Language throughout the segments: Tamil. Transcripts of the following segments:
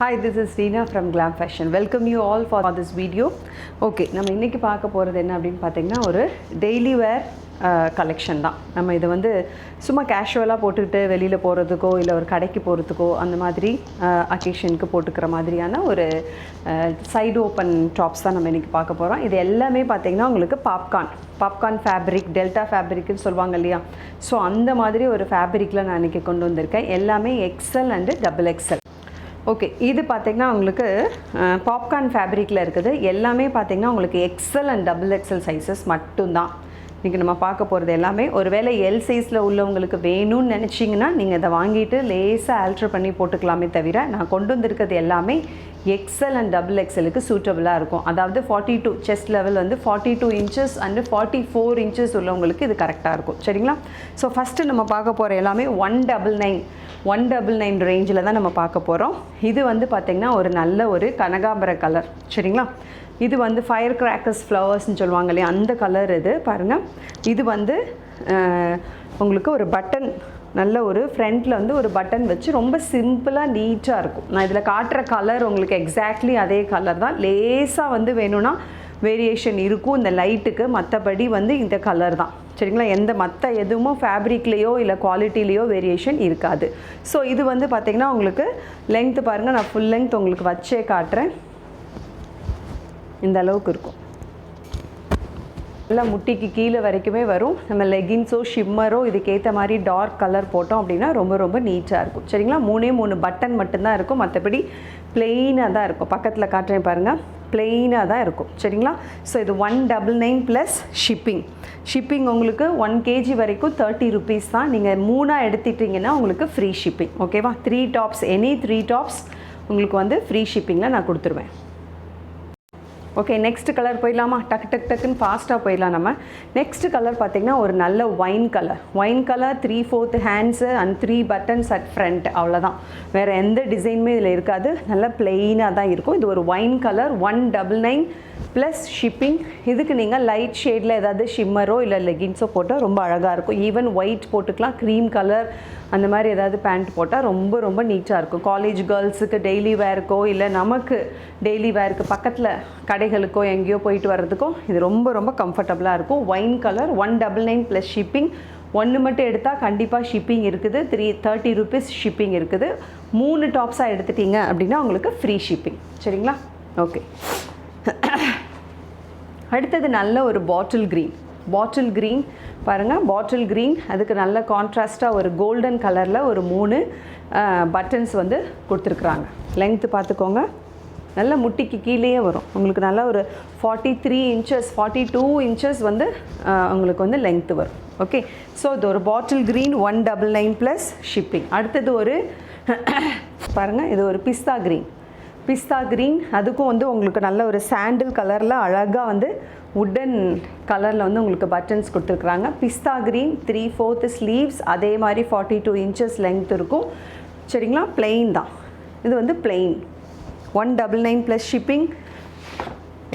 Hi, this is Reena from Glam Fashion. Welcome you all for this video. Okay, நம்ம இன்னைக்கு பார்க்க போகிறது என்ன அப்படின்னு பார்த்தீங்கன்னா ஒரு டெய்லி வேர் கலெக்ஷன் தான். நம்ம இதை வந்து சும்மா கேஷுவலாக போட்டுக்கிட்டு வெளியில் போகிறதுக்கோ இல்லை ஒரு கடைக்கு போகிறதுக்கோ அந்த மாதிரி அக்கேஷனுக்கு போட்டுக்கிற மாதிரியான ஒரு சைடு ஓப்பன் டாப்ஸ் தான் நம்ம இன்றைக்கி பார்க்க போகிறோம். இது எல்லாமே பார்த்திங்கன்னா உங்களுக்கு பாப்கார்ன் ஃபேப்ரிக், டெல்டா ஃபேப்ரிக்னு சொல்லுவாங்க இல்லையா, ஸோ அந்த மாதிரி ஒரு ஃபேப்ரிக்கில் நான் இன்றைக்கி கொண்டு வந்திருக்கேன். எல்லாமே XL and double XL. Okay, இது பார்த்திங்கன்னா உங்களுக்கு பாப்கார்ன் ஃபேப்ரிக்கில் இருக்குது. எல்லாமே பார்த்திங்கன்னா உங்களுக்கு XL and double XL sizes மட்டும்தான் இன்றைக்கி நம்ம பார்க்க போகிறது. எல்லாமே ஒருவேளை எல் சைஸில் உள்ளவங்களுக்கு வேணும்னு நினச்சிங்கன்னா நீங்கள் இதை வாங்கிட்டு லேசாக ஆல்ட்ரு பண்ணி போட்டுக்கலாமே தவிர, நான் கொண்டு வந்திருக்கிறது எல்லாமே எக்ஸல் அண்ட் டபுள் எக்ஸலுக்கு சூட்டபுளாக இருக்கும். அதாவது 42 செஸ்ட் லெவல் வந்து 42 இன்ச்சஸ் அண்டு 44 இன்ச்சஸ் உள்ளவங்களுக்கு இது கரெக்டாக இருக்கும். சரிங்களா? ஸோ ஃபஸ்ட்டு நம்ம பார்க்க போகிற எல்லாமே 199 ரேஞ்சில் தான் நம்ம பார்க்க போகிறோம். இது வந்து பார்த்திங்கன்னா ஒரு நல்ல ஒரு கனகாம்பர கலர். சரிங்களா? இது வந்து ஃபயர் கிராக்கர்ஸ் ஃப்ளவர்ஸ்ன்னு சொல்லுவாங்க இல்லையா, அந்த கலர் இது பாருங்கள். இது வந்து உங்களுக்கு ஒரு பட்டன், நல்ல ஒரு ஃப்ரண்ட்டில் வந்து ஒரு பட்டன் வச்சு ரொம்ப சிம்பிளாக நீட்டாக இருக்கும். நான் இதில் காட்டுற கலர் உங்களுக்கு எக்ஸாக்ட்லி அதே கலர் தான். லேசாக வந்து வேணும்னா வேரியேஷன் இருக்கும் இந்த லைட்டுக்கு, மற்றபடி வந்து இந்த கலர் தான். சரிங்களா? மற்ற எதுவும் ஃபேப்ரிக்லேயோ இல்லை குவாலிட்டிலேயோ வேரியேஷன் இருக்காது. ஸோ இது வந்து பார்த்திங்கன்னா உங்களுக்கு லென்த்து பாருங்கள், நான் ஃபுல் லென்த் உங்களுக்கு வச்சே காட்டுறேன். இந்த அளவுக்கு இருக்கும், நல்லா முட்டிக்கு கீழே வரைக்குமே வரும். நம்ம லெகின்ஸோ ஷிம்மரோ இதுக்கேற்ற மாதிரி டார்க் கலர் போட்டோம் அப்படின்னா ரொம்ப ரொம்ப நீட்டாக இருக்கும். சரிங்களா? 3 பட்டன் மட்டும்தான் இருக்கும், மற்றபடி பிளெயினாக தான் இருக்கும். பக்கத்தில் காட்டுறேன் பாருங்கள், பிளெயினாக தான் இருக்கும். சரிங்களா? ஸோ இது 199 ப்ளஸ் ஷிப்பிங் உங்களுக்கு 1 kg வரைக்கும் 30 rupees தான். நீங்கள் 3 எடுத்துட்டிங்கன்னா உங்களுக்கு ஃப்ரீ ஷிப்பிங். ஓகேவா? 3 டாப்ஸ், எனி 3 டாப்ஸ் உங்களுக்கு வந்து ஃப்ரீ ஷிப்பிங்கில் நான் கொடுத்துருவேன். ஓகே, நெக்ஸ்ட் கலர் போயிடலாமா? டக்குன்னு ஃபாஸ்ட்டாக போயிடலாம். நம்ம நெக்ஸ்ட் கலர் பார்த்திங்கன்னா ஒரு நல்ல wine colour 3/4 hands and 3 buttons at front, அவ்வளோதான். வேறு எந்த டிசைனுமே இதில் இருக்காது, நல்லா பிளெயினாக தான் இருக்கும். இது ஒரு ஒயின் கலர் 199 ப்ளஸ் ஷிப்பிங். இதுக்கு நீங்கள் லைட் ஷேடில் ஏதாவது ஷிம்மரோ இல்லை லெகின்ஸோ போட்டால் ரொம்ப அழகாக இருக்கும். ஈவன் ஒயிட் போட்டுக்கலாம், க்ரீம் கலர் அந்த மாதிரி ஏதாவது பேண்ட் போட்டால் ரொம்ப ரொம்ப நீட்டாக இருக்கும். காலேஜ் கேர்ள்ஸுக்கு டெய்லி வேருக்கோ இல்லை நமக்கு டெய்லி வேருக்கு பக்கத்தில் கடைகளுக்கோ எங்கேயோ போயிட்டு வர்றதுக்கோ இது ரொம்ப ரொம்ப கம்ஃபர்டபுளாக இருக்கும். Wine colour 199 plus shipping. ஒன்று மட்டும் எடுத்தால் கண்டிப்பாக ஷிப்பிங் இருக்குது, 30 rupees ஷிப்பிங் இருக்குது. 3 டாப்ஸாக எடுத்துட்டிங்க அப்படின்னா உங்களுக்கு ஃப்ரீ ஷிப்பிங். சரிங்களா? ஓகே, அடுத்தது நல்ல ஒரு பாட்டில் க்ரீன் பாருங்கள். பாட்டில் க்ரீன், அதுக்கு நல்ல கான்ட்ராஸ்ட்டாக ஒரு கோல்டன் கலரில் ஒரு 3 பட்டன்ஸ் வந்து கொடுத்துருக்குறாங்க. லென்த்து பார்த்துக்கோங்க, நல்ல முட்டிக்கு கீழேயே வரும். உங்களுக்கு நல்லா ஒரு 43 இன்ச்சஸ் 42 இன்ச்சஸ் வந்து உங்களுக்கு வந்து லென்த்து வரும். ஓகே, ஸோ இது ஒரு பாட்டில் க்ரீன் 199 ப்ளஸ் ஷிப்பிங். அடுத்தது ஒரு பாருங்கள், இது ஒரு பிஸ்தா க்ரீன், அதுக்கும் வந்து உங்களுக்கு நல்ல ஒரு சாண்டில் கலரில் அழகாக வந்து உட்டன் கலரில் வந்து உங்களுக்கு பட்டன்ஸ் கொடுத்துருக்குறாங்க. பிஸ்தா க்ரீன் 3/4 ஸ்லீவ்ஸ், அதே மாதிரி 42 இன்ச்சஸ் லென்த் இருக்கும். சரிங்களா? பிளெயின் தான், இது வந்து பிளெயின் 199 ப்ளஸ் ஷிப்பிங்.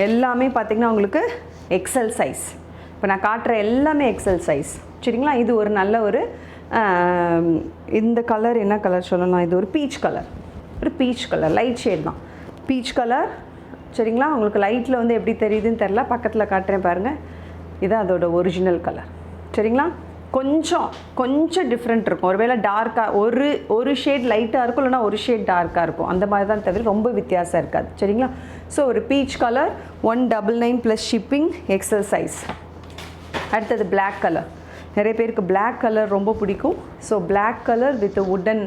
எல்லாமே பார்த்திங்கன்னா உங்களுக்கு எக்ஸல் சைஸ். இப்போ நான் காட்டுற எல்லாமே எக்ஸல் சைஸ். சரிங்களா? இது ஒரு நல்ல ஒரு இந்த கலர் என்ன கலர் சொல்லலாம், இது ஒரு பீச் கலர் லைட் ஷேட் தான், பீச் கலர். சரிங்களா? உங்களுக்கு லைட்டில் வந்து எப்படி தெரியுதுன்னு தெரில, பக்கத்தில் காட்டுறேன் பாருங்கள். இதுதான் அதோட ஒரிஜினல் கலர். சரிங்களா? கொஞ்சம் டிஃப்ரெண்ட் இருக்கும். ஒருவேளை டார்க்காக ஒரு ஷேட் லைட்டாக இருக்கும், இல்லைனா ஒரு ஷேட் டார்க்காக இருக்கும், அந்த மாதிரி தான் தவிர ரொம்ப வித்தியாசம் இருக்காது. சரிங்களா? ஸோ ஒரு peach colour 199 plus shipping, XL size. அடுத்தது பிளாக் கலர். நிறைய பேருக்கு பிளாக் கலர் ரொம்ப பிடிக்கும். So black colour with wooden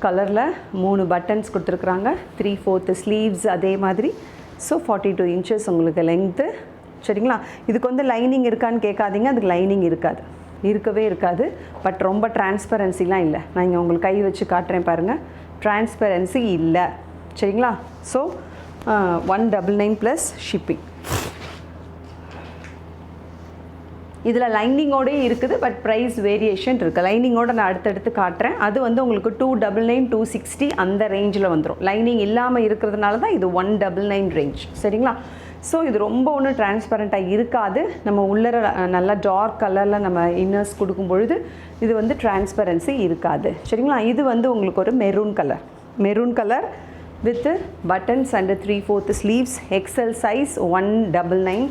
கலரில் 3 பட்டன்ஸ் கொடுத்துருக்குறாங்க. 3/4 ஸ்லீவ்ஸ், அதே மாதிரி. ஸோ 42 இன்ச்சஸ் உங்களுக்கு லென்த்து. சரிங்களா? இதுக்கு வந்து லைனிங் இருக்கான்னு கேட்காதீங்க, அதுக்கு லைனிங் இருக்கவே இருக்காது. பட் ரொம்ப டிரான்ஸ்பரன்சிலாம் இல்லை. நான் இங்கே உங்களுக்கு கை வச்சு காட்டுறேன் பாருங்கள், டிரான்ஸ்பரன்சி இல்லை. சரிங்களா? So 199 plus shipping. இதில் லைனிங்கோடே இருக்குது, பட் ப்ரைஸ் வேரியேஷன் இருக்குது. லைனிங்கோடு நான் அடுத்தடுத்து காட்டுறேன். அது வந்து உங்களுக்கு 299 260 அந்த ரேஞ்சில் வந்துடும். லைனிங் இல்லாமல் இருக்கிறதுனால தான் இது 199 ரேஞ்ச். சரிங்களா? ஸோ இது ரொம்ப ஒன்றும் டிரான்ஸ்பரண்ட்டாக இருக்காது. நம்ம உள்ளர நல்லா டார்க் கலரில் நம்ம இன்னர்ஸ் கொடுக்கும் பொழுது இது வந்து டிரான்ஸ்பரன்சி இருக்காது. சரிங்களா? இது வந்து உங்களுக்கு ஒரு maroon colour with buttons and 3/4 sleeves, XL size 199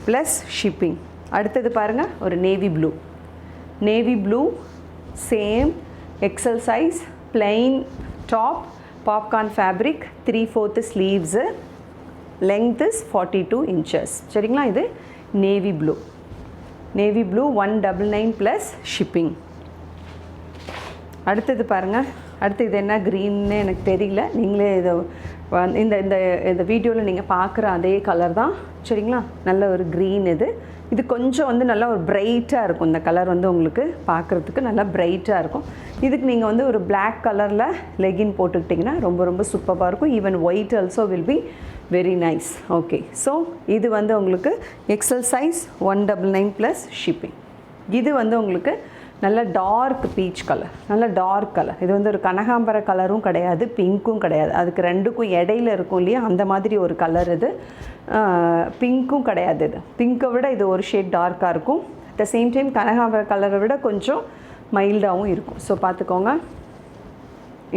plus shipping. அடுத்தது பாருங்க ஒரு navy blue same XL size plain top popcorn fabric 3/4 sleeves, length is 42 inches. சரிங்களா? இது navy blue 199 plus shipping. அடுத்தது பாருங்க, அடுத்து இது என்ன க்ரீன்னு எனக்கு தெரியல, நீங்களே இதை இந்த வீடியோவில் நீங்கள் பார்க்குற அதே கலர் தான். சரிங்களா? நல்ல ஒரு க்ரீன் இது கொஞ்சம் வந்து நல்லா ஒரு பிரைட்டாக இருக்கும். இந்த கலர் வந்து உங்களுக்கு பார்க்குறதுக்கு நல்லா பிரைட்டாக இருக்கும். இதுக்கு நீங்கள் வந்து ஒரு பிளாக் கலரில் லெகின் போட்டுக்கிட்டிங்கன்னா ரொம்ப ரொம்ப சூப்பராக இருக்கும். Even white also will be very nice. Okay, so இது வந்து உங்களுக்கு XL சைஸ் 199 ப்ளஸ் ஷிப்பிங். இது வந்து உங்களுக்கு நல்ல டார்க் பீச் கலர், நல்ல டார்க் கலர். இது வந்து ஒரு கனகாம்பர கலரும் கிடையாது, பிங்க்கும் கிடையாது, அதுக்கு ரெண்டுக்கும் இடையில இருக்கும் இல்லையா, அந்த மாதிரி ஒரு கலர் இது. பிங்க்கும் கிடையாது, இது பிங்க்கை விட இது ஒரு ஷேட் டார்க்காக இருக்கும். அட் த சேம் டைம் கனகாம்பர கலரை விட கொஞ்சம் மைல்டாகவும் இருக்கும். ஸோ பார்த்துக்கோங்க,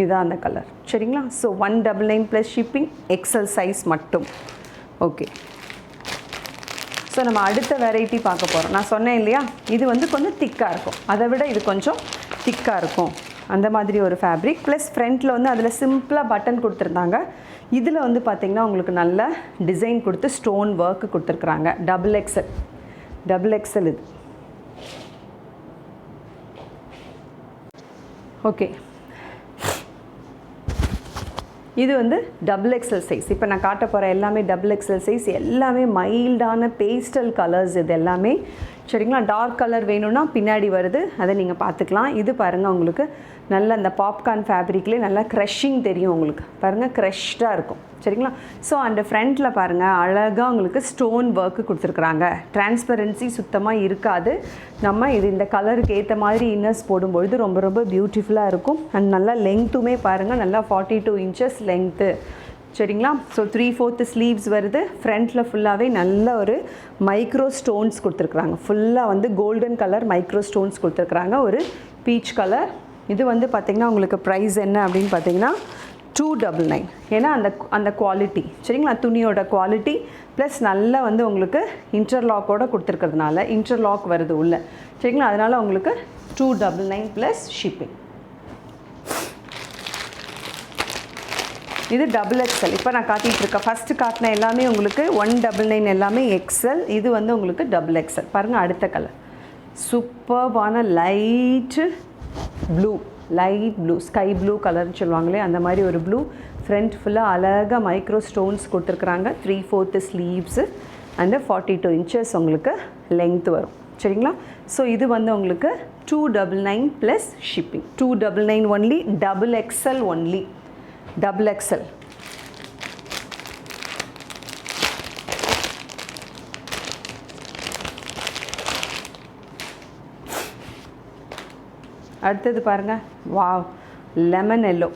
இதுதான் அந்த கலர். சரிங்களா? So 199 plus shipping, XL size மட்டும். ஓகே, ஸோ நம்ம அடுத்த வெரைட்டி பார்க்க போகிறோம். நான் சொன்னேன் இல்லையா, இது வந்து கொஞ்சம் திக்காக இருக்கும், அதை விட இது கொஞ்சம் திக்காக இருக்கும். அந்த மாதிரி ஒரு ஃபேப்ரிக். ப்ளஸ் ஃப்ரண்ட்டில் வந்து அதில் சிம்பிளாக பட்டன் கொடுத்துருந்தாங்க. இதில் வந்து பார்த்திங்கன்னா உங்களுக்கு நல்ல டிசைன் கொடுத்து ஸ்டோன் ஒர்க்கு கொடுத்துருக்குறாங்க. டபுள் எக்ஸல் இது. ஓகே, இது வந்து XXL சைஸ். இப்போ நான் காட்ட போகிற எல்லாமே XXL சைஸ், எல்லாமே மைல்டான பேஸ்டல் கலர்ஸ். இது எல்லாமே சரிங்களா? டார்க் கலர் வேணும்னா பின்னாடி வருது, அதை நீங்கள் பார்த்துக்கலாம். இது பாருங்கள், உங்களுக்கு நல்ல அந்த பாப்கார்ன் ஃபேப்ரிக்லேயே நல்லா க்ரஷிங் தெரியும் உங்களுக்கு. பாருங்கள், க்ரஷ்டாக இருக்கும். சரிங்களா? ஸோ அந்த ஃப்ரண்ட்டில் பாருங்கள், அழகாக உங்களுக்கு ஸ்டோன் ஒர்க்கு கொடுத்துருக்குறாங்க. டிரான்ஸ்பரன்சி சுத்தமாக இருக்காது. நம்ம இது இந்த கலருக்கு ஏற்ற மாதிரி இன்னர்ஸ் போடும்பொழுது ரொம்ப ரொம்ப பியூட்டிஃபுல்லாக இருக்கும். அண்ட் நல்லா லெங்க்த்துமே பாருங்கள், நல்லா 42 inches லெங்க்த்து. சரிங்களா? ஸோ 3/4 ஸ்லீவ்ஸ் வருது. ஃப்ரண்ட்டில் ஃபுல்லாகவே நல்ல ஒரு மைக்ரோ ஸ்டோன்ஸ் கொடுத்துருக்குறாங்க. ஃபுல்லாக வந்து கோல்டன் கலர் மைக்ரோ ஸ்டோன்ஸ் கொடுத்துருக்குறாங்க. ஒரு பீச் கலர். இது வந்து பார்த்திங்கன்னா உங்களுக்கு ப்ரைஸ் என்ன அப்படின்னு பார்த்தீங்கன்னா 299. ஏன்னா அந்த குவாலிட்டி, சரிங்களா, துணியோட குவாலிட்டி ப்ளஸ் நல்லா வந்து உங்களுக்கு இன்டர்லாக்கோடு கொடுத்துருக்கிறதுனால, இன்டர்லாக் வருது உள்ள. சரிங்களா? அதனால் உங்களுக்கு 299 ப்ளஸ் ஷிப்பிங். இது XXL. இப்போ நான் காட்டிகிட்டு இருக்கேன், ஃபஸ்ட்டு காட்டின எல்லாமே உங்களுக்கு 199 எல்லாமே XL. இது வந்து உங்களுக்கு XXL. பாருங்கள், அடுத்த கலர் சூப்பர்பான லைட் ப்ளூ ஸ்கை ப்ளூ கலர்னு சொல்லுவாங்களே, அந்த மாதிரி ஒரு ப்ளூ. ஃப்ரண்ட் ஃபுல்லாக அழகாக மைக்ரோ ஸ்டோன்ஸ் கொடுத்துருக்குறாங்க. 3/4 ஸ்லீவ்ஸு அண்டு 42 inches உங்களுக்கு லெங்த் வரும். சரிங்களா? ஸோ இது வந்து உங்களுக்கு 299 plus shipping. 299 only, XXL only. XXL. அடுத்தது பாருங்கள், wow, lemon yellow,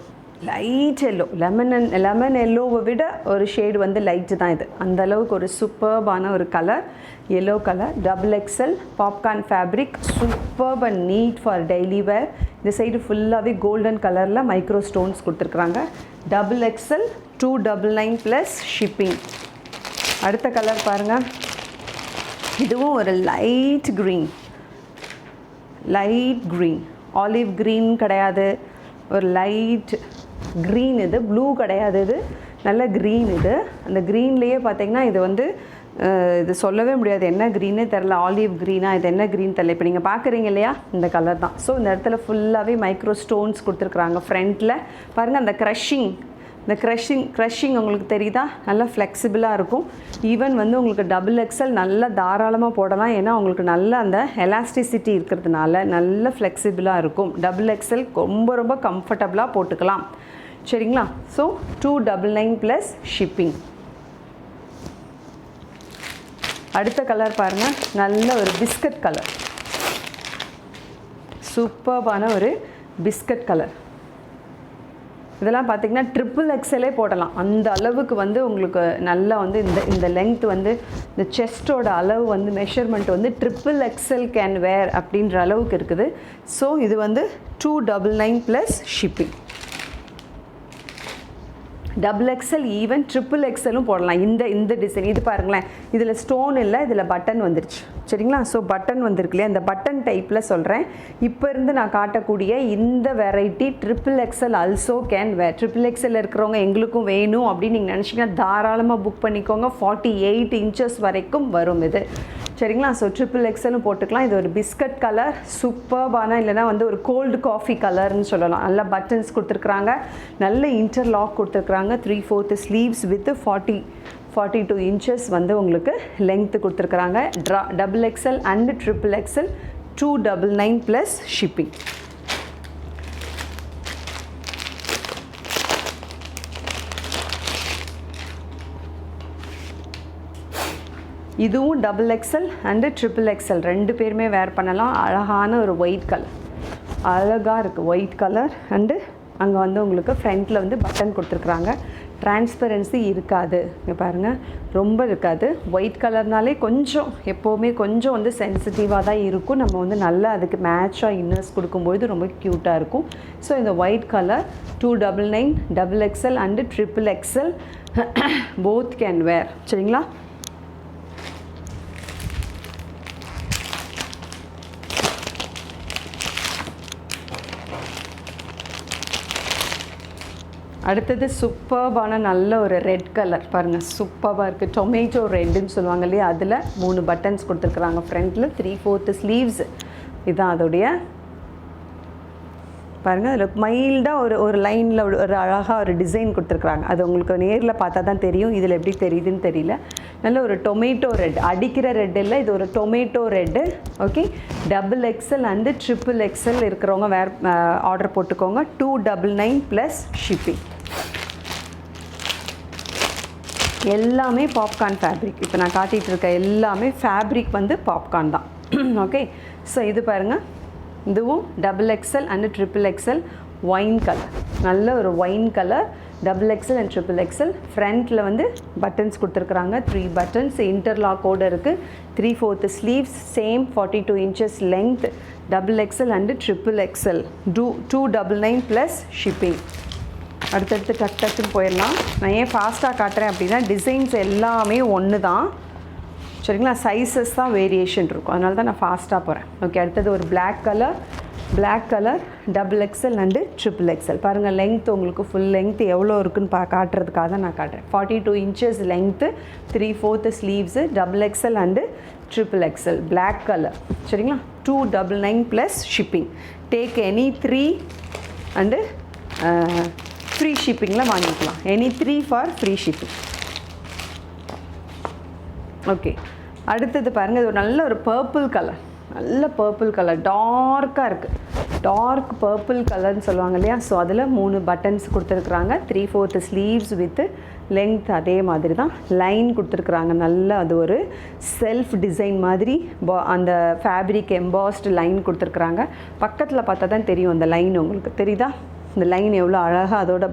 light yellow. Lemon எல்லோவை விட ஒரு ஷேடு வந்து லைட்டு தான் இது. அந்த அளவுக்கு ஒரு சூப்பர்பான ஒரு colour, yellow colour. XXL popcorn fabric, superb and need for daily வேர். இந்த சைடு ஃபுல்லாகவே கோல்டன் கலரில் மைக்ரோ ஸ்டோன்ஸ் கொடுத்துருக்குறாங்க. XXL 299 plus shipping. அடுத்த கலர் பாருங்கள், இதுவும் ஒரு லைட் க்ரீன், ஆலிவ் க்ரீன் கிடையாது, ஒரு லைட் க்ரீன். இது ப்ளூ கிடையாது, இது நல்ல க்ரீன். இது அந்த க்ரீன்லேயே பார்த்திங்கன்னா இது வந்து இது சொல்லவே முடியாது என்ன க்ரீனே தெரில. ஆலிவ் க்ரீனா, இது என்ன க்ரீன் தெரில. இப்போ நீங்கள் பார்க்குறீங்க இல்லையா, இந்த கலர் தான். ஸோ இந்த இடத்துல ஃபுல்லாகவே மைக்ரோ ஸ்டோன்ஸ் கொடுத்துருக்குறாங்க. ஃப்ரண்ட்டில் பாருங்கள், அந்த க்ரஷிங் உங்களுக்கு தெரியுதா, நல்லா ஃப்ளெக்சிபிளாக இருக்கும். ஈவன் வந்து உங்களுக்கு XXL நல்லா தாராளமாக போடலாம். ஏன்னா உங்களுக்கு நல்ல அந்த எலாஸ்டிசிட்டி இருக்கிறதுனால நல்ல ஃப்ளெக்சிபிளாக இருக்கும். XXL ரொம்ப ரொம்ப கம்ஃபர்டபுளாக போட்டுக்கலாம். சரிங்களா? So 299 plus shipping. அடுத்த கலர் பாருங்கள், நல்ல ஒரு பிஸ்கட் கலர், சூப்பர்பான ஒரு பிஸ்கட் கலர். இதெல்லாம் பார்த்திங்கன்னா XXL போடலாம். அந்த அளவுக்கு வந்து உங்களுக்கு நல்லா வந்து இந்த லெங்த் வந்து இந்த செஸ்ட்டோட அளவு வந்து மெஷர்மெண்ட் வந்து XXL கேன் வேர் அப்படின்ற அளவுக்கு இருக்குது. ஸோ இது வந்து 299 plus shipping. Double XL even triple எக்ஸலும் போடலாம். இந்த டிசைன் இது பாருங்களேன், இதில் ஸ்டோன் இல்லை, இதில் பட்டன் வந்துருச்சு சரிங்களா. ஸோ பட்டன் வந்திருக்கு இல்லையா, இந்த பட்டன் டைப்பில் சொல்கிறேன். இப்போ இருந்து நான் காட்டக்கூடிய இந்த variety triple XL also can wear. Triple XL இருக்கிறவங்க எங்களுக்கும் வேணும் அப்படின்னு நீங்கள் நினச்சிங்கன்னா தாராளமாக புக் பண்ணிக்கோங்க. 48 இன்ச்சஸ் வரைக்கும் வரும் இது சரிங்களா. ஸோ ட்ரிபிள் எக்ஸலும் போட்டுக்கலாம். இது ஒரு பிஸ்கட் கலர், சூப்பர்பான இல்லைனா வந்து ஒரு கோல்டு காஃபி கலர்னு சொல்லலாம். நல்ல பட்டன்ஸ் கொடுத்துருக்குறாங்க, நல்ல இன்டர்லாக் கொடுத்துருக்குறாங்க. 3/4 ஸ்லீவ்ஸ் வித் 42 இன்ச்சஸ் வந்து உங்களுக்கு லென்த்து கொடுத்துருக்குறாங்க. Double XL and triple XL 299 plus shipping. இதுவும் double XL and triple XL ரெண்டு பேருமே வேர் பண்ணலாம். அழகான ஒரு ஒயிட் கலர், அழகாக இருக்குது ஒயிட் கலர். அண்டு அங்கே வந்து உங்களுக்கு ஃப்ரண்ட்டில் வந்து பட்டன் கொடுத்துருக்குறாங்க. டிரான்ஸ்பரன்சி இருக்காது, இங்கே பாருங்கள், ரொம்ப இருக்காது. ஒயிட் கலர்னாலே கொஞ்சம் எப்போவுமே கொஞ்சம் வந்து சென்சிட்டிவாக தான் இருக்கும். நம்ம வந்து நல்லா அதுக்கு மேட்சாக இன்னர்ஸ் கொடுக்கும்பொழுது ரொம்ப க்யூட்டாக இருக்கும். ஸோ இந்த white colour 299 double XL and triple XL both can wear சரிங்களா. அடுத்தது சூப்பர்பான நல்ல ஒரு ரெட் கலர் பாருங்கள், சூப்பராக இருக்குது. டொமேட்டோ ரெட்டுன்னு சொல்லுவாங்க இல்லையா, அதில் 3 பட்டன்ஸ் கொடுத்துருக்குறாங்க. ஃப்ரண்ட்டில் 3/4 ஸ்லீவ்ஸ், இதுதான் அதோடைய பாருங்கள். அதில் மைல்டாக ஒரு லைனில் ஒரு அழகாக ஒரு டிசைன் கொடுத்துருக்குறாங்க. அது உங்களுக்கு நேரில் பார்த்தா தான் தெரியும், இதில் எப்படி தெரியுதுன்னு தெரியல. நல்ல ஒரு டொமேட்டோ ரெட், அடிக்கிற ரெட் இல்லை, இது ஒரு tomato red. Okay, double XL and triple XL இருக்கிறவங்க வேறு ஆர்டர் போட்டுக்கோங்க. 299 ப்ளஸ் ஷிப்பிங். எல்லாமே பாப்கார்ன் ஃபேப்ரிக். இப்போ நான் காட்டிகிட்டு இருக்க எல்லாமே ஃபேப்ரிக் வந்து பாப்கார்ன் தான். ஓகே, ஸோ இது பாருங்கள், இதுவும் double XL and triple XL wine colour, நல்ல ஒரு wine colour. Double XL and triple XL. ஃப்ரண்ட்டில் வந்து பட்டன்ஸ் கொடுத்துருக்குறாங்க, 3 பட்டன்ஸ் இன்டர்லாக்கோடு இருக்குது. 3/4 sleeves, same 42 inches length. Double XL and triple XL 299 plus shipping. அடுத்தடுத்து டக்குன்னு போயிடலாம். நான் ஏன் ஃபாஸ்ட்டாக காட்டுறேன் அப்படின்னா டிசைன்ஸ் எல்லாமே ஒன்று தான் சரிங்களா, சைஸஸ் தான் வேரியேஷன் இருக்கும், அதனால தான் நான் ஃபாஸ்ட்டாக போகிறேன். ஓகே, அடுத்தது ஒரு black colour double XL and triple XL. பாருங்கள், லென்த் உங்களுக்கு ஃபுல் லென்த் எவ்வளோ இருக்குன்னு காட்டுறதுக்காக தான் நான் காட்டுறேன். 42 inches length, 3/4 sleeves, double XL and triple XL, black colour சரிங்களா. 299 plus shipping. Take any 3 and free ஷிப்பிங்கில் வாங்கிக்கலாம். Any 3 for free shipping. Okay, அடுத்தது பாருங்கள், இது ஒரு நல்ல ஒரு பர்பிள் கலர், நல்ல பர்பிள் கலர், டார்க்காக இருக்குது. டார்க் பர்பிள் கலர்னு சொல்லுவாங்க இல்லையா. ஸோ அதில் 3 பட்டன்ஸ் கொடுத்துருக்குறாங்க. 3/4 ஸ்லீவ்ஸ் வித்து லென்த் அதே மாதிரி தான் லைன் கொடுத்துருக்குறாங்க. நல்ல அது ஒரு செல்ஃப் டிசைன் மாதிரி அந்த ஃபேப்ரிக் எம்பாஸ்டு லைன் கொடுத்துருக்குறாங்க. பக்கத்தில் பார்த்தா தான் தெரியும் அந்த லைன், உங்களுக்கு தெரியுதா? இந்த லைன் எவ்வளோ அழகாக அதோட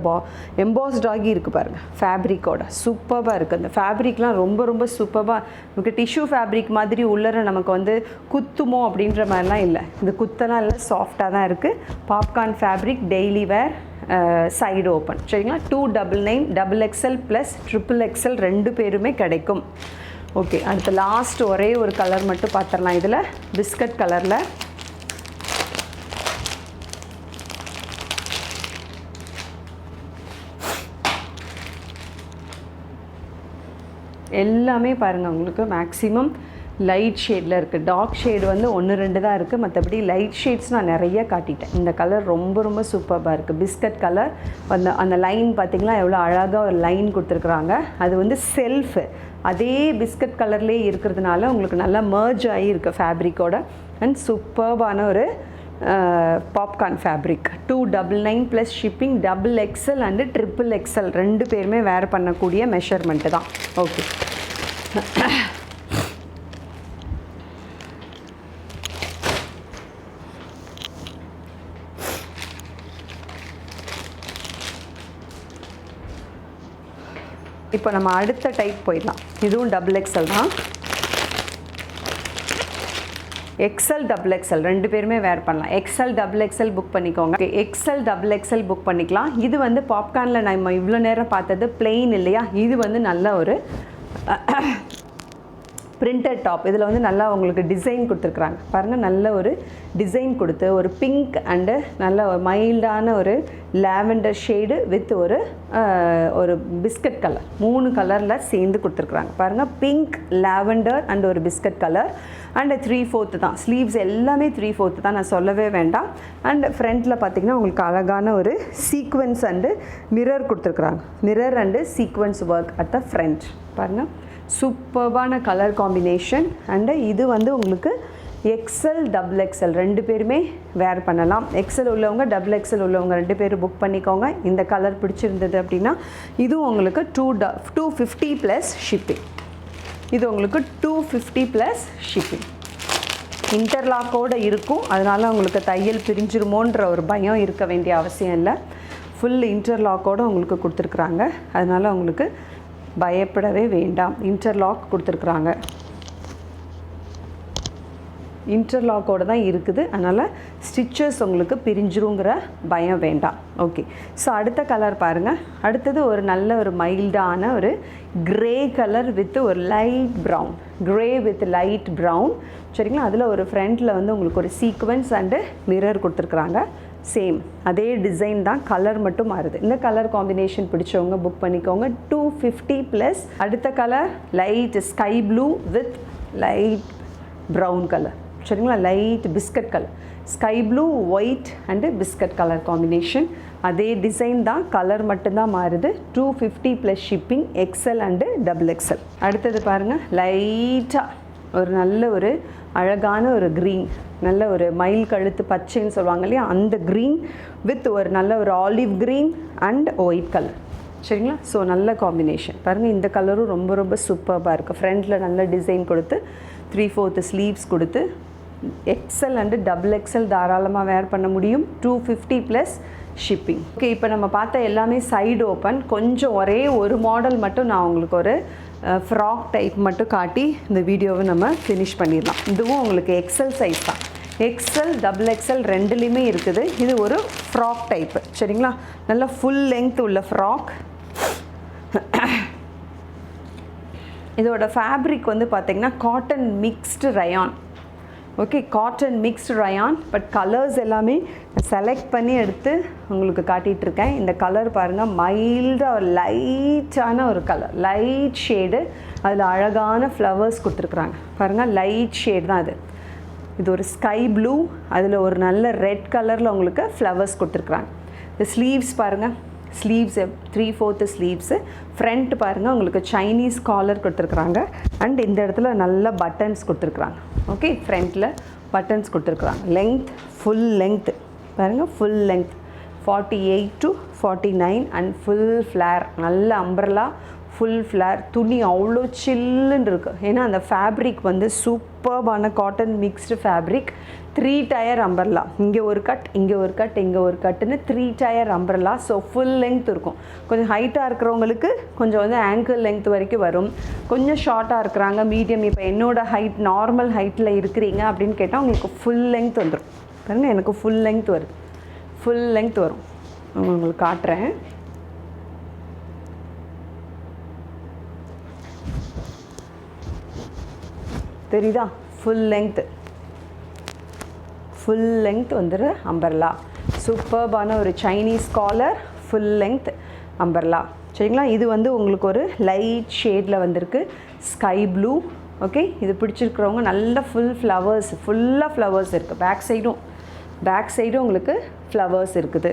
எம்பாஸ்ட் ஆகி இருக்குது பாருங்கள், ஃபேப்ரிக்கோட சூப்பராக இருக்குது. அந்த ஃபேப்ரிக்லாம் ரொம்ப ரொம்ப சூப்பராக நமக்கு டிஷ்யூ ஃபேப்ரிக் மாதிரி உள்ளர நமக்கு வந்து குத்துமோ அப்படின்ற மாதிரிலாம் இல்லை, இது குத்தலாம் இல்லை, சாஃப்டாக தான் இருக்குது. Popcorn fabric, daily wear, side open சரிங்களா. 299 double XL plus triple XL ரெண்டு பேருமே கிடைக்கும். ஓகே, அடுத்த லாஸ்ட் ஒரே ஒரு கலர் மட்டும் பார்த்துடலாம். இதில் பிஸ்கட் கலரில் எல்லாமே பாருங்கள், உங்களுக்கு மேக்ஸிமம் லைட் ஷேடில் இருக்குது. டார்க் ஷேடு வந்து 1-2 தான் இருக்குது, மற்றபடி லைட் ஷேட்ஸ் நான் நிறைய காட்டிட்டேன். இந்த கலர் ரொம்ப ரொம்ப சூப்பராக இருக்குது. பிஸ்கட் கலர், அந்த லைன் பார்த்திங்கன்னா எவ்வளோ அழகாக ஒரு லைன் கொடுத்துருக்குறாங்க. அது வந்து செல்ஃபு அதே பிஸ்கட் கலர்லேயே இருக்கிறதுனால உங்களுக்கு நல்லா மர்ஜ் ஆகி இருக்குது ஃபேப்ரிக்கோட. அண்ட் சூப்பர்பான ஒரு popcorn fabric. 299 plus shipping. Double XL and triple XL ரெண்டு பேருமே வேர் பண்ணக்கூடிய மெஷர்மெண்ட்டு தான். ஓகே, இப்போ நம்ம அடுத்த டைப் போயிடலாம். இதுவும் டபுள் எக்ஸல் தான். எக்ஸ்எல் டபுள் எக்ஸ்எல் ரெண்டு பேருமே வேர் பண்ணலாம். எக்ஸ்எல் டபுள் எக்ஸ்எல் புக் பண்ணிக்கோங்க. எக்ஸ்எல் டபுள் எக்ஸ்எல் புக் பண்ணிக்கலாம். இது வந்து பாப்கார்னில் நம்ம இவ்வளோ நேரம் பார்த்தது பிளெயின் இல்லையா, இது வந்து நல்ல ஒரு பிரிண்டட் டாப். இதில் வந்து நல்லா உங்களுக்கு டிசைன் கொடுத்துருக்குறாங்க பாருங்கள். நல்ல ஒரு டிசைன் கொடுத்து ஒரு பிங்க் அண்டு நல்ல ஒரு மைல்டான ஒரு லாவெண்டர் ஷேடு வித் ஒரு பிஸ்கட் கலர், 3 கலரில் சேர்ந்து கொடுத்துருக்குறாங்க பாருங்கள். பிங்க், லாவெண்டர் அண்ட் ஒரு பிஸ்கட் கலர் அண்டு 3/4 தான். ஸ்லீவ்ஸ் எல்லாமே 3/4 தான், நான் சொல்லவே வேண்டாம். அண்ட் ஃப்ரண்ட்டில் பார்த்திங்கன்னா உங்களுக்கு அழகான ஒரு சீக்வன்ஸ் அண்டு மிரர் கொடுத்துருக்குறாங்க. Mirror and sequence work at the front பாருங்கள். சூப்பர்பான கலர் காம்பினேஷன். அண்டு இது வந்து உங்களுக்கு எக்ஸ்எல் டபுள் எக்ஸ்எல் ரெண்டு பேருமே வேர் பண்ணலாம். எக்ஸ்எல் உள்ளவங்க டபுள் எக்ஸ்எல் உள்ளவங்க ரெண்டு பேரும் புக் பண்ணிக்கோங்க. இந்த கலர் பிடிச்சிருந்தது அப்படின்னா இதுவும் உங்களுக்கு 250 ப்ளஸ் ஷிப்பிங். இது உங்களுக்கு 250 ப்ளஸ் ஷிப்பிங். இன்டர்லாக்கோடு இருக்கும், அதனால் உங்களுக்கு தையல் பிரிஞ்சிருமோன்ற ஒரு பயம் இருக்க வேண்டிய அவசியம் இல்லை. ஃபுல் இன்டர்லாக்கோடு உங்களுக்கு கொடுத்துருக்குறாங்க, அதனால் உங்களுக்கு பயப்படவே வேண்டாம். இன்டர்லாக் கொடுத்துருக்குறாங்க, இன்டர்லாக்கோடு தான் இருக்குது, அதனால் ஸ்டிச்சஸ் உங்களுக்கு பிரிஞ்சிருங்கிற பயம் வேண்டாம். ஓகே, ஸோ அடுத்த கலர் பாருங்கள். அடுத்தது ஒரு நல்ல ஒரு மைல்டான ஒரு க்ரே கலர் வித் ஒரு light brown, grey with light brown சரிங்களா. அதில் ஒரு ஃப்ரண்ட்டில் வந்து உங்களுக்கு ஒரு சீக்வன்ஸ் அண்டு மிரர் கொடுத்துருக்குறாங்க. சேம் அதே டிசைன் தான், கலர் மட்டும் மாறுது. இந்த கலர் காம்பினேஷன் பிடிச்சவங்க புக் பண்ணிக்கோங்க. 250 ப்ளஸ். அடுத்த கலர் light sky blue with light brown colour சரிங்களா. Light biscuit colour, sky blue white and biscuit colour combination. அதே டிசைன் தான், கலர் மட்டும்தான் மாறுது. 250 plus shipping. XL and double XL. அடுத்தது பாருங்கள், லைட்டாக ஒரு நல்ல ஒரு அழகான ஒரு க்ரீன், நல்ல ஒரு மயில் கழுத்து பச்சைன்னு சொல்லுவாங்க இல்லையா, அந்த க்ரீன் வித் ஒரு நல்ல ஒரு olive green and white colour சரிங்களா. ஸோ நல்ல காம்பினேஷன் பாருங்கள். இந்த கலரும் ரொம்ப ரொம்ப சூப்பராக இருக்குது. ஃப்ரண்ட்டில் நல்ல டிசைன் கொடுத்து 3/4 ஸ்லீவ்ஸ் கொடுத்து எக்ஸ்எல் அண்டு டபுள் எக்ஸ்எல் தாராளமாக வேர் பண்ண முடியும். 250 ப்ளஸ் ஷிப்பிங். ஓகே, இப்போ நம்ம பார்த்த எல்லாமே சைடு ஓப்பன். கொஞ்சம் ஒரே ஒரு மாடல் மட்டும் நான் உங்களுக்கு ஒரு ஃப்ராக் டைப் மட்டும் காட்டி இந்த வீடியோவை நம்ம ஃபினிஷ் பண்ணிடலாம். இதுவும் உங்களுக்கு எக்ஸ்எல் சைஸ் தான். எக்ஸ்எல் டபுள் எக்ஸ்எல் ரெண்டுலேயுமே இருக்குது. இது ஒரு ஃப்ராக் டைப்பு சரிங்களா. நல்ல ஃபுல் லெங்த் உள்ள ஃப்ராக். இதோட ஃபேப்ரிக் வந்து பார்த்திங்கன்னா cotton mixed rayon. Okay, cotton mixed rayon. But colours எல்லாமே செலக்ட் பண்ணி எடுத்து உங்களுக்கு காட்டிகிட்ருக்கேன். இந்த கலர் பாருங்கள், மைல்டாக ஒரு லைட்டான ஒரு கலர், லைட் ஷேடு. அதில் அழகான ஃப்ளவர்ஸ் கொடுத்துருக்குறாங்க பாருங்கள். லைட் ஷேட் தான் அது. இது ஒரு ஸ்கை ப்ளூ, அதில் ஒரு நல்ல ரெட் கலரில் உங்களுக்கு ஃப்ளவர்ஸ் கொடுத்துருக்குறாங்க. இந்த ஸ்லீவ்ஸ் பாருங்கள், ஸ்லீவ்ஸ் 3/4 ஸ்லீவ்ஸு. ஃப்ரண்ட் பாருங்கள், உங்களுக்கு சைனீஸ் காலர் கொடுத்துருக்குறாங்க. அண்ட் இந்த இடத்துல நல்ல பட்டன்ஸ் கொடுத்துருக்குறாங்க. ஓகே, ஃப்ரண்ட்டில் பட்டன்ஸ் கொடுத்துருக்குறாங்க. லெங்த் ஃபுல் லெங்த் பாருங்கள், full length 48 to 49 and full flare. நல்ல அம்பர்லா ஃபுல் ஃப்ளேர். துணி அவ்வளோ சில்லுன்னு இருக்குது. ஏன்னா அந்த ஃபேப்ரிக் வந்து சூப்பர்பான cotton mixed fabric. 3 tier umbrella, இங்கே ஒரு கட், இங்கே ஒரு கட், இங்கே ஒரு கட்டுன்னு 3 tier umbrella. So full length இருக்கும். கொஞ்சம் ஹைட்டாக இருக்கிறவங்களுக்கு கொஞ்சம் வந்து ஆங்கிள் லெங்த் வரைக்கும் வரும். கொஞ்சம் ஷார்ட்டாக இருக்கிறாங்க, மீடியம், இப்போ என்னோடய ஹைட் நார்மல் ஹைட்டில் இருக்கிறீங்க அப்படின்னு கேட்டால் உங்களுக்கு ஃபுல் லெங்த் வந்துடும். பாருங்கள், எனக்கு ஃபுல் லெங்த் வருது, ஃபுல் லெங்த் வரும். உங்களுக்கு காட்டுறேன். தெரியுதா? ஃபுல் லெங்த், ஃபுல் லெங்த் வந்துரு அம்பர்லா. சூப்பர்பான ஒரு Chinese collar, full length umbrella சரிங்களா. இது வந்து உங்களுக்கு ஒரு லைட் ஷேடில் வந்திருக்கு, ஸ்கை ப்ளூ. ஓகே, இது பிடிச்சிருக்கிறவங்க நல்ல ஃபுல் ஃப்ளவர்ஸ், ஃபுல்லாக ஃப்ளவர்ஸ் இருக்குது. பேக் சைடும் உங்களுக்கு ஃப்ளவர்ஸ் இருக்குது.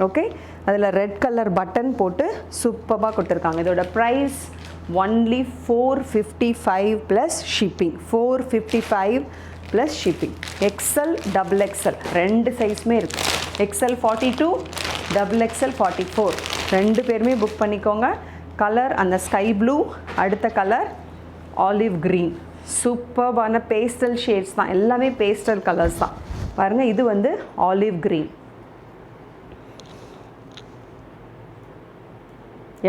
ஓகே, அதில் ரெட் கலர் பட்டன் போட்டு சூப்பராக கொடுத்துருக்காங்க. இதோட price only 455 plus shipping. 455 plus shipping. XL double XL ரெண்டு சைஸ்மே இருக்குது. XL 42, double XL 44 ரெண்டு பேருமே புக் பண்ணிக்கோங்க. கலர் அந்த ஸ்கை ப்ளூ, அடுத்த கலர் ஆலிவ் க்ரீன். சூப்பர்பான பேஸ்டல் ஷேட்ஸ் தான், எல்லாமே பேஸ்டல் கலர்ஸ் தான். பாருங்கள், இது வந்து ஆலிவ் க்ரீன்.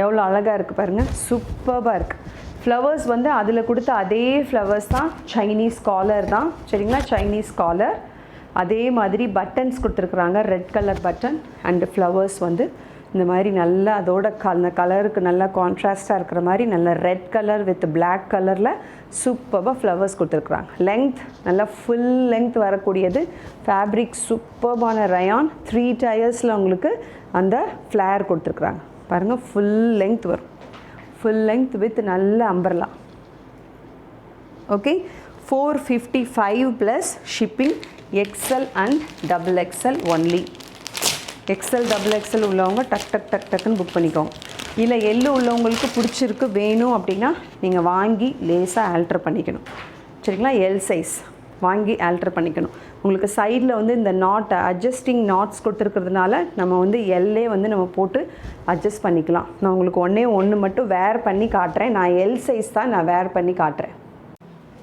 எவ்வளோ அழகாக இருக்குது பாருங்கள், சூப்பராக இருக்குது. ஃப்ளவர்ஸ் வந்து அதில் கொடுத்த அதே ஃப்ளவர்ஸ் தான், சைனீஸ் காலர் தான் சரிங்களா, சைனீஸ் காலர். அதே மாதிரி பட்டன்ஸ் கொடுத்துருக்குறாங்க, red colour button and flowers வந்து இந்த மாதிரி நல்லா அதோட அந்த கலருக்கு நல்லா கான்ட்ராஸ்டாக இருக்கிற மாதிரி நல்ல ரெட் கலர் வித் பிளாக் கலரில் சூப்பராக ஃப்ளவர்ஸ் கொடுத்துருக்குறாங்க. லெங்த் நல்லா ஃபுல் லெங்த் வரக்கூடியது. ஃபேப்ரிக் சூப்பர்பான ரயான். 3 டயர்ஸில் உங்களுக்கு அந்த ஃப்ளேர் கொடுத்துருக்குறாங்க பாருங்கள். ஃபுல் லெங்த் வரும், ஃபுல் லெங்த் வித் நல்ல umbrella. Okay, 455 plus shipping. XL and XXL only. XL XXL உள்ளவங்க டக் டக் டக் டக்குன்னு புக் பண்ணிக்கோங்க. இல்லை எல்லு உள்ளவங்களுக்கு பிடிச்சிருக்கு வேணும் அப்படின்னா நீங்கள் வாங்கி லேஸாக ஆல்ட்ரு பண்ணிக்கணும் சரிங்களா. எல் சைஸ் வாங்கி ஆல்ட்ரு பண்ணிக்கணும். உங்களுக்கு சைடில் வந்து இந்த நாட் அட்ஜஸ்டிங் நாட்ஸ் கொடுத்துருக்கிறதுனால நம்ம வந்து எல்லே வந்து நம்ம போட்டு அட்ஜஸ்ட் பண்ணிக்கலாம். நான் உங்களுக்கு ஒன்று மட்டும் வேர் பண்ணி காட்டுறேன். நான் எல் சைஸ் தான் நான் வேர் பண்ணி காட்டுறேன்.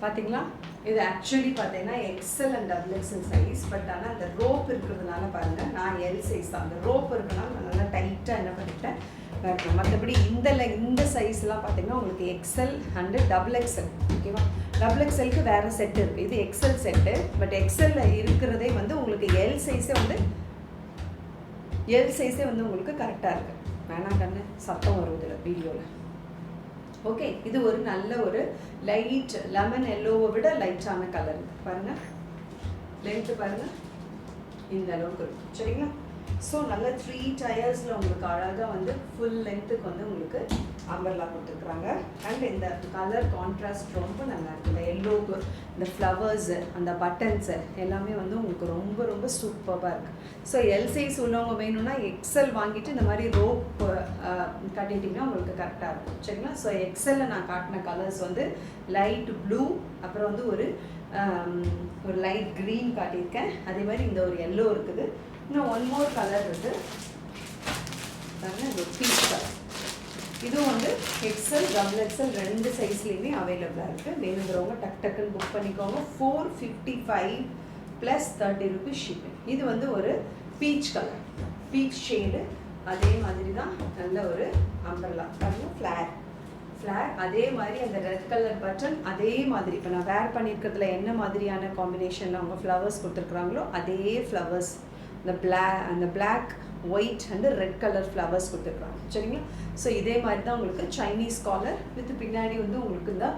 பார்த்தீங்களா, இது ஆக்சுவலி பார்த்தீங்கன்னா XL and XXL size. But ஆனால் அந்த ரோப் இருக்கிறதுனால பாருங்கள், நான் எல் சைஸ் தான். அந்த ரோப் இருக்கிறதுனால நான் நல்லா டைட்டாக என்ன பண்ணிட்டேன் வேறு. மற்றபடி இந்த சைஸ்லாம் பார்த்தீங்கன்னா உங்களுக்கு XL அண்டு XXL. ஓகேவா, XXLக்கு வேறு செட்டு இருக்குது. இது XL செட்டு. பட் XLல இருக்கிறதே வந்து உங்களுக்கு எல் சைஸே வந்து உங்களுக்கு கரெக்டாக இருக்குது. வேணாம் கண்ணு, சத்தம் வருவதில்லை வீடியோவில். ஓகே, இது ஒரு நல்ல ஒரு லைட் லெமன் எல்லோவை விட லைட்டான கலர் பாருங்கள். லென்த்து பாருங்கள், இந்த அளவுக்கு இருக்கும் சரிங்களா. ஸோ நல்ல 3 டயர்ஸில் உங்களுக்கு அழகாக வந்து ஃபுல் லென்த்துக்கு வந்து உங்களுக்கு அம்பர்லா கொடுத்துருக்குறாங்க. அண்ட் இந்த கலர் கான்ட்ராஸ்ட் ரொம்ப நல்லா இருக்குது. இந்த எல்லோவுக்கு இந்த ஃப்ளவர்ஸு அந்த பட்டன்ஸு எல்லாமே வந்து உங்களுக்கு ரொம்ப ரொம்ப சூப்பராக இருக்குது. ஸோ எல் சைஸ் உள்ளவங்க வேணும்னா XL வாங்கிட்டு இந்த மாதிரி ரோப் கட்டிட்டிங்கன்னா உங்களுக்கு கரெக்டாக இருக்கும் சரிங்களா. ஸோ XLல நான் காட்டின கலர்ஸ் வந்து லைட் ப்ளூ, அப்புறம் வந்து ஒரு லைட் க்ரீன் காட்டியிருக்கேன். அதே மாதிரி இந்த ஒரு எல்லோ இருக்குது. இன்னும் ஒன் மோர் கலர் இருக்குது பாருங்கள், இந்த பீச் கலர். இதுவும் வந்து XL XXL ரெண்டு சைஸ்லேயுமே அவைலபிளாக இருக்குது. வேணுங்கிறவங்க டக் டக்குன்னு புக் பண்ணிக்கோங்க. 455 ப்ளஸ் 30 rupees ஷிப்பிங். இது வந்து ஒரு பீச் கலர், பீச் ஷேடு. அதே மாதிரி தான் நல்ல ஒரு அம்பர்லா பாருங்கள், ஃப்ளார். அதே மாதிரி அந்த ரெட் கலர் பட்டன் அதே மாதிரி இப்போ நான் வேர் பண்ணியிருக்கிறதுல என்ன மாதிரியான காம்பினேஷனில் அவங்க ஃப்ளவர்ஸ் கொடுத்துருக்குறாங்களோ அதே ஃப்ளவர்ஸ், அந்த black white and red colour flowers கொடுத்துருக்குறாங்க சரிங்களா. ஸோ இதே மாதிரி தான் உங்களுக்கு சைனீஸ் காலர் வித் பின்னாடி வந்து உங்களுக்கு இந்த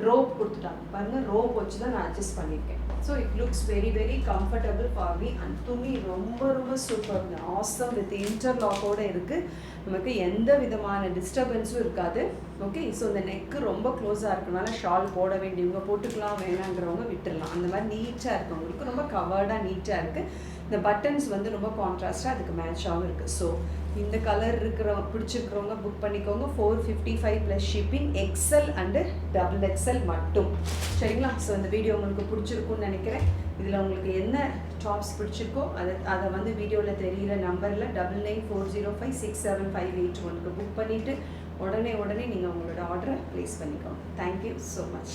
ரோப் கொடுத்துட்டாங்க பாருங்கள். ரோப் வச்சு தான் நான் அட்ஜஸ்ட் பண்ணியிருக்கேன். So it looks very very comfortable for me. And துணி ரொம்ப ரொம்ப சூப்பர், ஆசம் வித் இன்டர்லாக்கோடு இருக்குது. நமக்கு எந்த விதமான டிஸ்டர்பன்ஸும் இருக்காது. ஓகே, ஸோ இந்த நெக்கு ரொம்ப க்ளோஸாக இருக்கனால ஷால் போட வேண்டியவங்க போட்டுக்கலாம், வேணாங்கிறவங்க விட்டுடலாம். அந்த மாதிரி நீட்டாக இருக்குது, உங்களுக்கு ரொம்ப கவர்டாக நீட்டாக இருக்குது. இந்த பட்டன்ஸ் வந்து ரொம்ப கான்ட்ராஸ்டாக அதுக்கு மேட்சாகவும் இருக்குது. ஸோ இந்த கலர் பிடிச்சிருக்கிறவங்க புக் பண்ணிக்கோங்க. 455 plus shipping. XL and XXL மட்டும் சரிங்களா. ஸோ இந்த வீடியோ உங்களுக்கு பிடிச்சிருக்குன்னு நினைக்கிறேன். இதில் உங்களுக்கு என்ன டாப்ஸ் பிடிச்சிருக்கோ அதை வந்து வீடியோவில் தெரிகிற நம்பரில் 9940567581 புக் பண்ணிவிட்டு உடனே நீங்கள் உங்களோட ஆர்டரை ப்ளேஸ் பண்ணிக்கோங்க. Thank you so much.